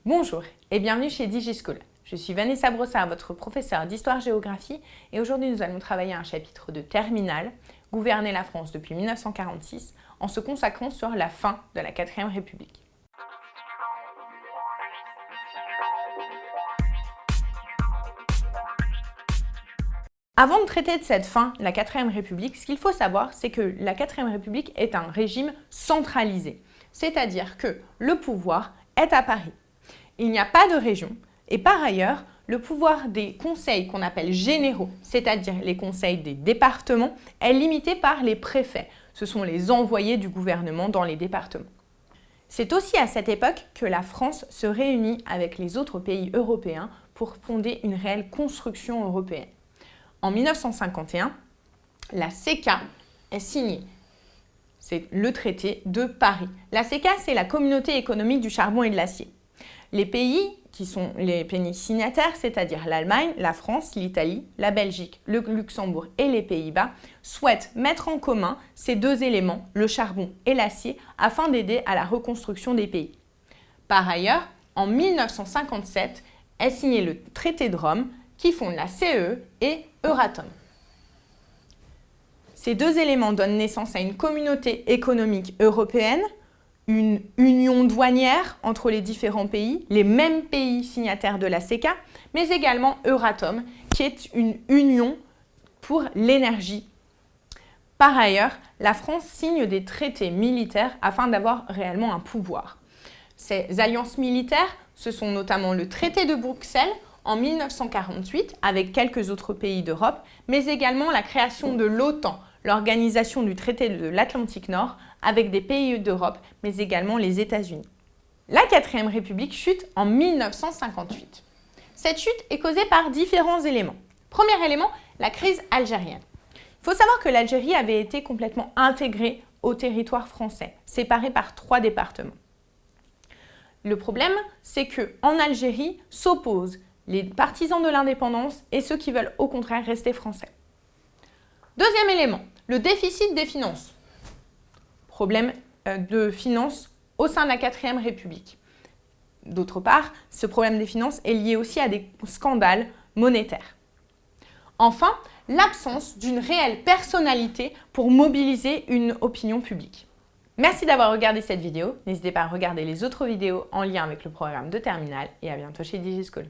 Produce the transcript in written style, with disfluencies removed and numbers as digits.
Bonjour et bienvenue chez DigiSchool. Je suis Vanessa Brossard, votre professeure d'histoire-géographie et aujourd'hui nous allons travailler un chapitre de terminale, gouverner la France depuis 1946, en se consacrant sur la fin de la 4e République. Avant de traiter de cette fin, la 4e République, ce qu'il faut savoir, c'est que la 4e République est un régime centralisé, c'est-à-dire que le pouvoir est à Paris. Il n'y a pas de région et par ailleurs, le pouvoir des conseils qu'on appelle généraux, c'est-à-dire les conseils des départements, est limité par les préfets. Ce sont les envoyés du gouvernement dans les départements. C'est aussi à cette époque que la France se réunit avec les autres pays européens pour fonder une réelle construction européenne. En 1951, la CECA est signée. C'est le traité de Paris. La CECA, c'est la communauté économique du charbon et de l'acier. Les pays qui sont les pays signataires, c'est-à-dire l'Allemagne, la France, l'Italie, la Belgique, le Luxembourg et les Pays-Bas, souhaitent mettre en commun ces deux éléments, le charbon et l'acier, afin d'aider à la reconstruction des pays. Par ailleurs, en 1957, est signé le traité de Rome qui fonde la CE et Euratom. Ces deux éléments donnent naissance à une communauté économique européenne, une union douanière entre les différents pays, les mêmes pays signataires de la CECA, mais également Euratom, qui est une union pour l'énergie. Par ailleurs, la France signe des traités militaires afin d'avoir réellement un pouvoir. Ces alliances militaires, ce sont notamment le traité de Bruxelles en 1948 avec quelques autres pays d'Europe, mais également la création de l'OTAN, l'organisation du traité de l'Atlantique Nord avec des pays d'Europe, mais également les États-Unis. La 4e République chute en 1958. Cette chute est causée par différents éléments. Premier élément, la crise algérienne. Il faut savoir que l'Algérie avait été complètement intégrée au territoire français, séparée par 3 départements. Le problème, c'est qu'en Algérie s'opposent les partisans de l'indépendance et ceux qui veulent au contraire rester français. Deuxième élément, le déficit des finances. Problème de finances au sein de la 4e République. D'autre part, ce problème des finances est lié aussi à des scandales monétaires. Enfin, l'absence d'une réelle personnalité pour mobiliser une opinion publique. Merci d'avoir regardé cette vidéo. N'hésitez pas à regarder les autres vidéos en lien avec le programme de terminale et à bientôt chez DigiSchool.